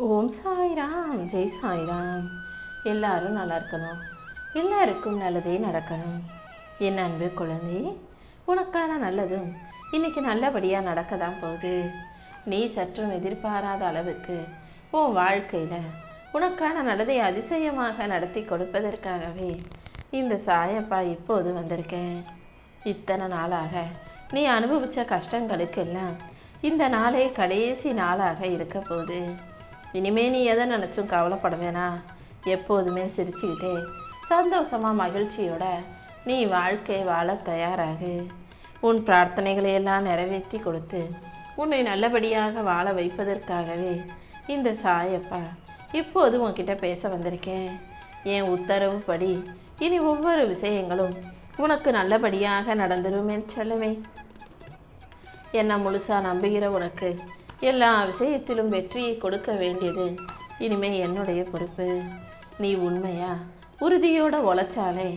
ஓம் சாய்ராம், ஜெய் சாய்ராம். எல்லாரும் நல்லா இருக்கணும், எல்லாருக்கும் நல்லதே நடக்கணும். என் அன்பு குழந்தை, உனக்கான நல்லதும் இன்னைக்கு நல்லபடியாக நடக்க தான் போகுது. நீ சற்றும் எதிர்பாராத அளவுக்கு உன் வாழ்க்கையில் உனக்கான நல்லதை அதிசயமாக நடத்தி கொடுப்பதற்காகவே இந்த சாயப்பா இப்போது வந்திருக்கேன். இத்தனை நாளாக நீ அனுபவித்த கஷ்டங்களுக்கெல்லாம் இந்த நாளே கடைசி நாளாக இருக்க போகுது. இனிமே நீ எதை நினச்சும் கவலைப்பட வேணாம். எப்போதுமே சிரிச்சுக்கிட்டே சந்தோஷமாக மகிழ்ச்சியோட நீ வாழ்க்கை வாழ தயாராகு. உன் பிரார்த்தனைகளை எல்லாம் நிறைவேற்றி கொடுத்து உன்னை நல்லபடியாக வாழ வைப்பதற்காகவே இந்த சாயப்பா இப்போது உன்கிட்ட பேச வந்திருக்கேன். என் உத்தரவுப்படி இனி ஒவ்வொரு விஷயங்களும் உனக்கு நல்லபடியாக நடந்துடும் என் செல்லமே. என்னை முழுசாக நம்புகிற உனக்கு எல்லா விஷயத்திலும் வெற்றியை கொடுக்க வேண்டியது இனிமே என்னுடைய பொறுப்பு. நீ உண்மையா உறுதியோட உழைச்சாலே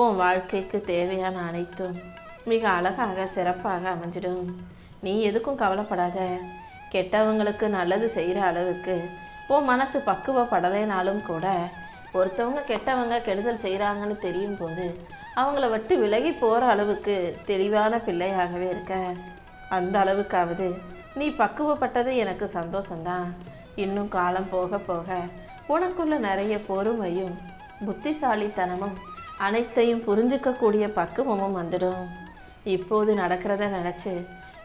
உன் வாழ்க்கைக்கு தேவையான அனைத்தும் மிக அழகாக சிறப்பாக அமைஞ்சிடும். நீ எதுக்கும் கவலைப்படாத. கெட்டவங்களுக்கு நல்லது செய்கிற அளவுக்கு உன் மனசு பக்குவப்படலைனாலும் கூட ஒருத்தவங்க கெட்டவங்க கெடுதல் செய்கிறாங்கன்னு தெரியும் போது அவங்கள விட்டு விலகி போகிற அளவுக்கு தெளிவான பிள்ளையாகவே இருக்க. அந்த அளவுக்காவது நீ பக்குவப்பட்டது எனக்கு சந்தோஷம்தான். இன்னும் காலம் போக போக உனக்குள்ள நிறைய பொறுமையும் புத்திசாலித்தனமும் அனைத்தையும் புரிஞ்சுக்கக்கூடிய பக்குவமும் வந்துடும். இப்போது நடக்கிறத நினச்சி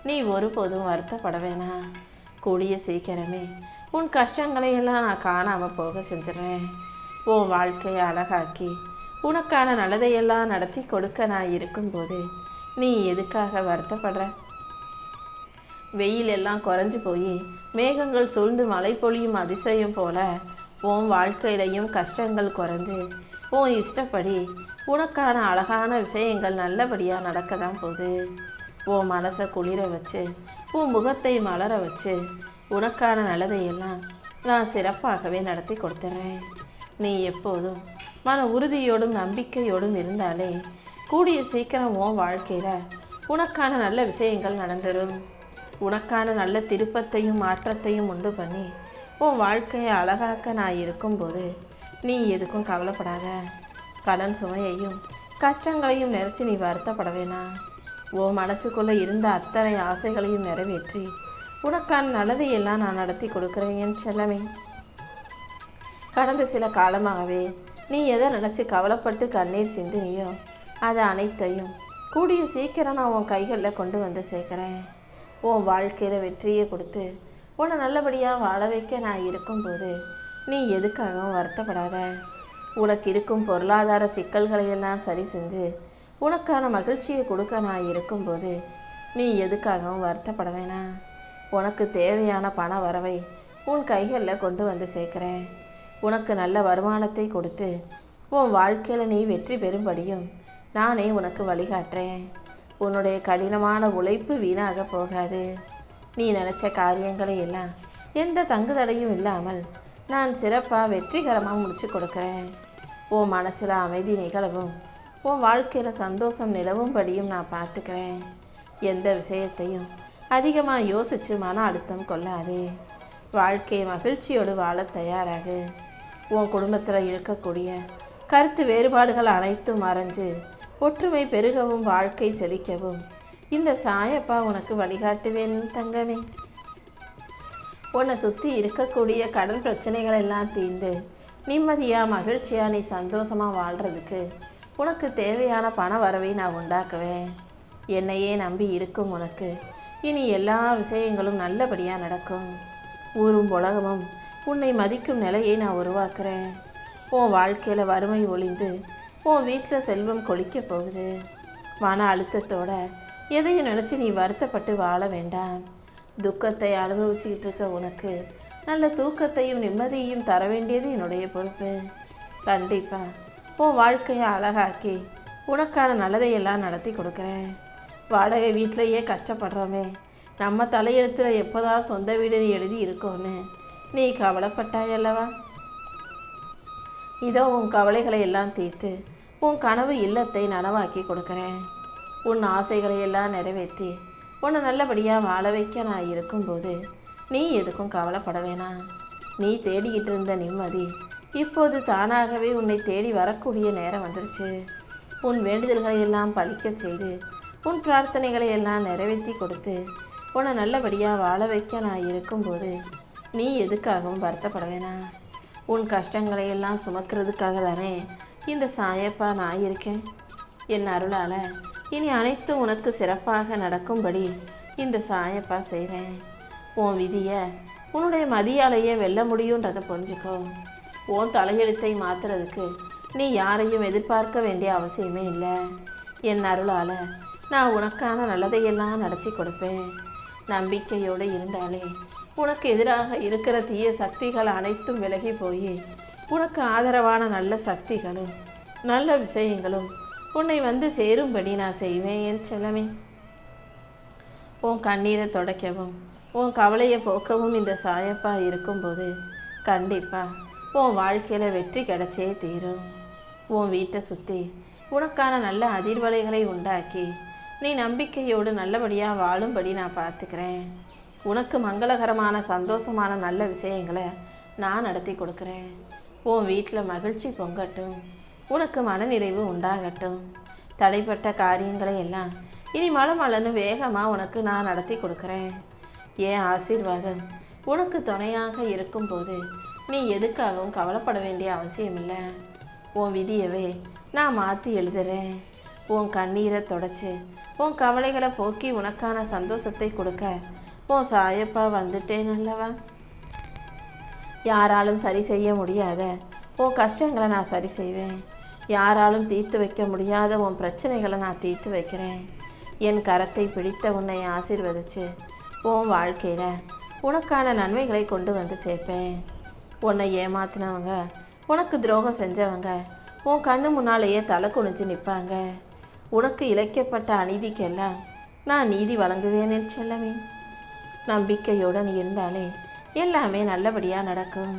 நீ ஒருபோதும் வருத்தப்பட வேணாம். கூடிய சீக்கிரமே உன் கஷ்டங்களையெல்லாம் நான் காணாமல் போக செஞ்சிடறேன். உன் வாழ்க்கையை அழகாக்கி உனக்கான நல்லதையெல்லாம் நடத்தி கொடுக்க நான் இருக்கும்போது நீ எதுக்காக வருத்தப்படுற? வெயில் எல்லாம் குறைஞ்சி போய் மேகங்கள் சூழ்ந்து மழை பொழியும் அதிசயம் போல உன் வாழ்க்கையிலையும் கஷ்டங்கள் குறைஞ்சு உன் இஷ்டப்படி உனக்கான அழகான விஷயங்கள் நல்லபடியாக நடக்க தான் போகுது. உன் மனசை குளிர வச்சு உன் முகத்தை மலர வச்சு உனக்கான நல்லதையெல்லாம் நான் சிறப்பாகவே நடத்தி கொடுத்துறேன். நீ எப்போதும் மன உறுதியோடும் நம்பிக்கையோடும் இருந்தாலே கூடிய சீக்கிரம் உன் வாழ்க்கையில் உனக்கான நல்ல விஷயங்கள் நடந்துடும். உனக்கான நல்ல திருப்பத்தையும் மாற்றத்தையும் உண்டு பண்ணி உன் வாழ்க்கையை அழகாக்க நான் இருக்கும்போது நீ எதுக்கும் கவலைப்படாத. கடன் சுமையையும் கஷ்டங்களையும் நினச்சி நீ வருத்தப்பட வேணாம். உன் மனசுக்குள்ளே இருந்த அத்தனை ஆசைகளையும் நிறைவேற்றி உனக்கான நல்லதையெல்லாம் நான் நடத்தி கொடுக்குறேன் என் செல்லமே. கடந்த சில காலமாகவே நீ எதை நினச்சி கவலைப்பட்டு கண்ணீர் சிந்தினியோ அது அனைத்தையும் கூடிய சீக்கிரம் நான் உன் கைகளில் கொண்டு வந்து சேர்க்குறேன். உன் வாழ்க்கையில் வெற்றியை கொடுத்து உன்னை நல்லபடியாக வாழ வைக்க நான் இருக்கும்போது நீ எதுக்காகவும் வருத்தப்படாத. உனக்கு இருக்கும் பொருளாதார சிக்கல்களையெல்லாம் சரி செஞ்சு உனக்கான மகிழ்ச்சியை கொடுக்க நான் இருக்கும்போது நீ எதுக்காகவும் வருத்தப்பட வேணாம். உனக்கு தேவையான பண வரவை உன் கைகளில் கொண்டு வந்து சேர்க்குறேன். உனக்கு நல்ல வருமானத்தை கொடுத்து உன் வாழ்க்கையில் நீ வெற்றி பெறும்படியும் நானே உனக்கு வழிகாட்டுறேன். உன்னுடைய கடினமான உழைப்பு வீணாக போகாது. நீ நினச்ச காரியங்களை எல்லாம் எந்த தங்குதடையும் இல்லாமல் நான் சிறப்பாக வெற்றிகரமாக முடிச்சு கொடுக்குறேன். உன் மனசில் அமைதி நிகழவும் உன் வாழ்க்கையில் சந்தோஷம் நிலவும்படியும் நான் பார்த்துக்கிறேன். எந்த விஷயத்தையும் அதிகமாக யோசித்து மன அழுத்தம் கொள்ளாதே. வாழ்க்கையை மகிழ்ச்சியோடு வாழ தயாராகு. உன் குடும்பத்தில் இருக்கக்கூடிய கருத்து வேறுபாடுகள் அனைத்தும் மறைஞ்சு ஒற்றுமை பெருகவும் வாழ்க்கை செழிக்கவும் இந்த சாயப்பா உனக்கு வழிகாட்டுவேன் தங்கமே. உன்னை சுற்றி இருக்கக்கூடிய கடன் பிரச்சனைகள் எல்லாம் தீர்ந்து நிம்மதியாக மகிழ்ச்சியாக நீ சந்தோஷமாக வாழ்கிறதுக்கு உனக்கு தேவையான பண வரவை நான் உண்டாக்குவேன். என்னையே நம்பி இருக்கும் உனக்கு இனி எல்லா விஷயங்களும் நல்லபடியாக நடக்கும். ஊரும் உலகமும் உன்னை மதிக்கும் நிலையை நான் உருவாக்குறேன். உன் வாழ்க்கையில் வறுமை ஒளிந்து உன் வீட்டில் செல்வம் கொளிக்க போகுது. மன அழுத்தத்தோட எதையும் நினச்சி நீ வருத்தப்பட்டு வாழ வேண்டாம். துக்கத்தை அனுபவிச்சுக்கிட்டு இருக்க உனக்கு நல்ல தூக்கத்தையும் நிம்மதியையும் தர வேண்டியது என்னுடைய பொறுப்பு. கண்டிப்பாக உன் வாழ்க்கையை அழகாக்கி உனக்கான நல்லதையெல்லாம் நடத்தி கொடுக்குறேன். வாடகை வீட்டிலையே கஷ்டப்படுறோமே, நம்ம தலையெழுத்தில் எப்போதான் சொந்த வீடு எழுதி இருக்கோன்னு நீ கவலைப்பட்டாயல்லவா? இதோ உன் கவலைகளை எல்லாம் தீர்த்து உன் கனவு இல்லத்தை நனவாக்கி கொடுக்குறேன். உன் ஆசைகளை எல்லாம் நிறைவேற்றி உன்னை நல்லபடியாக வாழ வைக்க நான் இருக்கும்போது நீ எதுக்கும் கவலைப்பட வேணாம். நீ தேடிக்கிட்டு இருந்த நிம்மதி இப்போது தானாகவே உன்னை தேடி வரக்கூடிய நேரம் வந்துருச்சு. உன் வேண்டுதல்களை எல்லாம் பலிக்கச் செய்து உன் பிரார்த்தனைகளை எல்லாம் நிறைவேற்றி கொடுத்து உன்னை நல்லபடியாக வாழ வைக்க நான் இருக்கும்போது நீ எதுக்காகவும் வருத்தப்பட வேணாம். உன் கஷ்டங்களை எல்லாம் சுமக்கிறதுக்காக தானே இந்த சாயப்பா நான் இருக்கேன். என் அருளால் இனி அனைத்தும் உனக்கு சிறப்பாக நடக்கும்படி இந்த சாயப்பா செய்கிறேன். உன் விதியை உன்னுடைய மதியாலேயே வெல்ல முடியுன்றதை புரிஞ்சுக்கோ. உன் தலையெழுத்தை மாற்றுறதுக்கு நீ யாரையும் எதிர்பார்க்க வேண்டிய அவசியமே இல்லை. என் அருளால் நான் உனக்கான நல்லதையெல்லாம் நடத்தி கொடுப்பேன். நம்பிக்கையோடு இருந்தாலே உனக்கு எதிராக இருக்கிற தீய சக்திகள் அனைத்தும் விலகி போய் உனக்கு ஆதரவான நல்ல சக்திகளும் நல்ல விஷயங்களும் உன்னை வந்து சேரும்படி நான் செய்வேன். என் செல்லமே, உன் கண்ணீரை துடைக்கவும் உன் கவலையை போக்கவும் இந்த சாயப்பா இருக்கும்போது கண்டிப்பாக உன் வாழ்க்கையில் வெற்றி கிடைச்சே தீரும். உன் வீட்டை சுற்றி உனக்கான நல்ல அதிர்வலைகளை உண்டாக்கி நீ நம்பிக்கையோடு நல்லபடியாக வாழும்படி நான் பார்த்துக்கிறேன். உனக்கு மங்களகரமான சந்தோஷமான நல்ல விஷயங்களை நான் நடத்தி கொடுக்குறேன். உன் வீட்டில் மகிழ்ச்சி பொங்கட்டும், உனக்கு மனநிறைவு உண்டாகட்டும். தடைப்பட்ட காரியங்களை எல்லாம் இனி மலமலன்னு வேகமாக உனக்கு நான் நடத்தி கொடுக்குறேன். என் ஆசீர்வாதம் உனக்கு துணையாக இருக்கும்போது நீ எதுக்காகவும் கவலைப்பட வேண்டிய அவசியமில்லை. உன் விதியவே நான் மாற்றி எழுதுறேன். உன் கண்ணீரை தொடச்சி உன் கவலைகளை போக்கி உனக்கான சந்தோஷத்தை கொடுக்க உன் சாயப்பா வந்துட்டேன் அல்லவா. யாராலும் சரி செய்ய முடியாத உன் கஷ்டங்களை நான் சரி செய்வேன். யாராலும் தீர்த்து வைக்க முடியாத உன் பிரச்சனைகளை நான் தீர்த்து வைக்கிறேன். என் கரத்தை பிடித்த உன்னை ஆசீர்வதிச்சு உன் வாழ்க்கையில் உனக்கான நன்மைகளை கொண்டு வந்து சேர்ப்பேன். உன்னை ஏமாத்தினவங்க, உனக்கு துரோகம் செஞ்சவங்க உன் கண்ணு முன்னாலேயே தலை குனிஞ்சு நிற்பாங்க. உனக்கு இழைக்கப்பட்ட அநீதிக்கெல்லாம் நான் நீதி வழங்குவேன் என் செல்லமே. நம்பிக்கையோடு நீ இருந்தாலே எல்லாமே நல்லபடியாக நடக்கும்.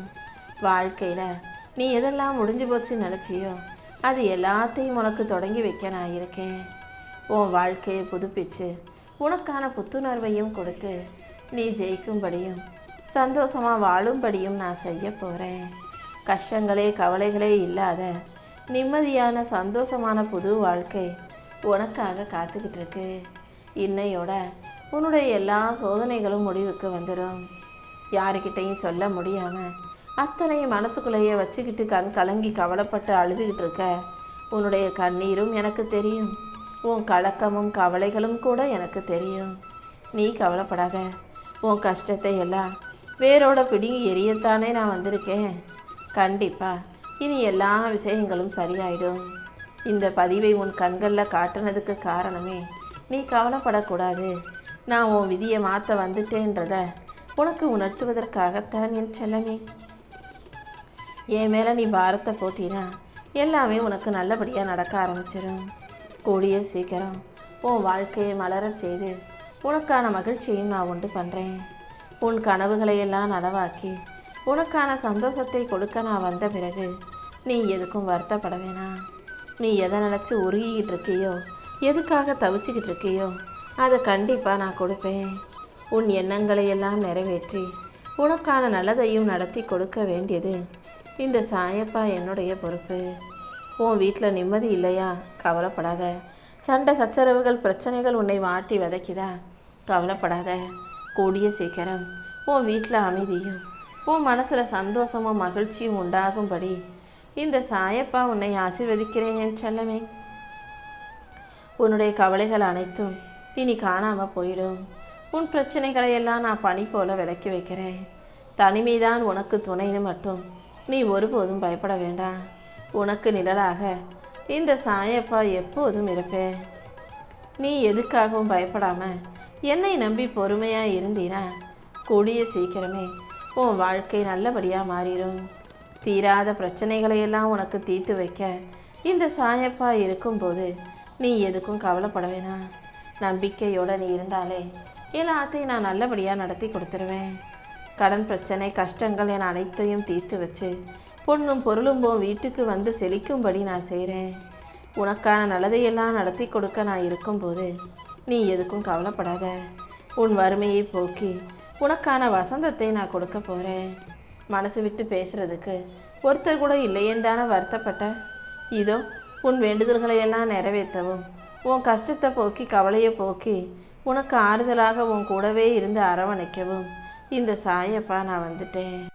வாழ்க்கையில் நீ எதெல்லாம் முடிஞ்சு போச்சுன்னு நினச்சியோ அது எல்லாத்தையும் உனக்கு தொடங்கி வைக்க நான் இருக்கேன். உன் வாழ்க்கையை புதுப்பிச்சு உனக்கான புத்துணர்வையும் கொடுத்து நீ ஜெயிக்கும்படியும் சந்தோஷமாக வாழும்படியும் நான் செய்ய போகிறேன். கஷ்டங்களே கவலைகளே இல்லாத நிம்மதியான சந்தோஷமான புது வாழ்க்கை உனக்காக காத்துக்கிட்டு இருக்கு. இன்னையோட உன்னுடைய எல்லா சோதனைகளும் முடிவுக்கு வந்துடும். யாருக்கிட்டையும் சொல்ல முடியாமல் அத்தனையும் மனசுக்குள்ளேயே வச்சுக்கிட்டு கண் கலங்கி கவலைப்பட்டு அழுதுகிட்டு இருக்க உன்னுடைய கண்ணீரும் எனக்கு தெரியும். உன் கலக்கமும் கவலைகளும் கூட எனக்கு தெரியும். நீ கவலைப்படாத. உன் கஷ்டத்தை எல்லாம் வேரோட பிடுங்கி எரியத்தானே நான் வந்திருக்கேன். கண்டிப்பாக இனி எல்லா விஷயங்களும் சரியாயிடும். இந்த பதிவை உன் கண்களில் காட்டுனதுக்கு காரணமே நீ கவலைப்படக்கூடாது. நான் உன் விதியை மாற்ற வந்துட்டேன்றத உனக்கு உணர்த்துவதற்காகத்தான் என் செல்லமே. என் மேலே நீ பாரத்தை போட்டினா எல்லாமே உனக்கு நல்லபடியாக நடக்க ஆரம்பிச்சிடும். கூடிய சீக்கிரம் உன் வாழ்க்கையை மலரச் செய்து உனக்கான மகிழ்ச்சியையும் நான் உண்டு பண்ணுறேன். உன் கனவுகளையெல்லாம் நனவாக்கி உனக்கான சந்தோஷத்தை கொடுக்க நான் வந்த பிறகு நீ எதுக்கும் வருத்தப்பட வேணாம். நீ எதை நினச்சி உருகிக்கிட்டு இருக்கியோ, எதுக்காக தவிச்சிக்கிட்டு இருக்கியோ அதை கண்டிப்பாக நான் கொடுப்பேன். உன் எண்ணங்களையெல்லாம் நிறைவேற்றி உனக்கான நல்லதையும் நடத்தி கொடுக்க வேண்டியது இந்த சாயப்பா என்னுடைய பொறுப்பு. உன் வீட்டில் நிம்மதி இல்லையா? கவலைப்படாத. சண்டை சச்சரவுகள் பிரச்சனைகள் உன்னை வாட்டி வதைக்குதா? கவலைப்படாத. கூடிய சீக்கிரம் உன் வீட்டில் அமைதியும் உன் மனசில் சந்தோஷமும் மகிழ்ச்சியும் உண்டாகும்படி இந்த சாயப்பா உன்னை ஆசீர்வதிக்கிறேன் என் செல்லமே. உன்னுடைய கவலைகள் அனைத்தும் இனி காணாமல் போயிடும். உன் பிரச்சனைகளை எல்லாம் நான் பனி போல விலக்கி வைக்கிறேன். தனிமைதான் உனக்கு துணைன்னு மட்டும் நீ ஒருபோதும் பயப்பட வேண்டாம். உனக்கு நிழலாக இந்த சாயப்பா எப்போதும் இருப்பேன். நீ எதுக்காகவும் பயப்படாமல் என்னை நம்பி பொறுமையாக இருந்தீனா கூடிய சீக்கிரமே உன் வாழ்க்கை நல்லபடியாக மாறிடும். தீராத பிரச்சனைகளையெல்லாம் உனக்கு தீர்த்து வைக்க இந்த சாயப்பா இருக்கும்போது நீ எதுக்கும் கவலைப்பட வேணாம். நம்பிக்கையோடு நீ இருந்தாலே எல்லாத்தையும் நான் நல்லபடியாக நடத்தி கொடுத்துருவேன். கடன் பிரச்சனை கஷ்டங்கள் என அனைத்தையும் தீர்த்து வச்சு பொண்ணும் பொருளும் வீட்டுக்கு வந்து செழிக்கும்படி நான் செய்கிறேன். உனக்கான நல்லதையெல்லாம் நடத்தி கொடுக்க நான் இருக்கும்போது நீ எதுக்கும் கவலைப்படாத. உன் வறுமையை போக்கி உனக்கான வசந்தத்தை நான் கொடுக்க போகிறேன். மனசு விட்டு பேசுறதுக்கு ஒருத்தர் கூட இல்லையேன்னு தானே வருத்தப்பட்ட. இதோ உன் வேண்டுதல்களை எல்லாம் நிறைவேற்றவும், உன் கஷ்டத்தை போக்கி கவலையை போக்கி உனக்கு ஆறுதலாக உன் கூடவே இருந்து அரவணைக்கவும் இந்த சாயப்பா நான் வந்துட்டேன்.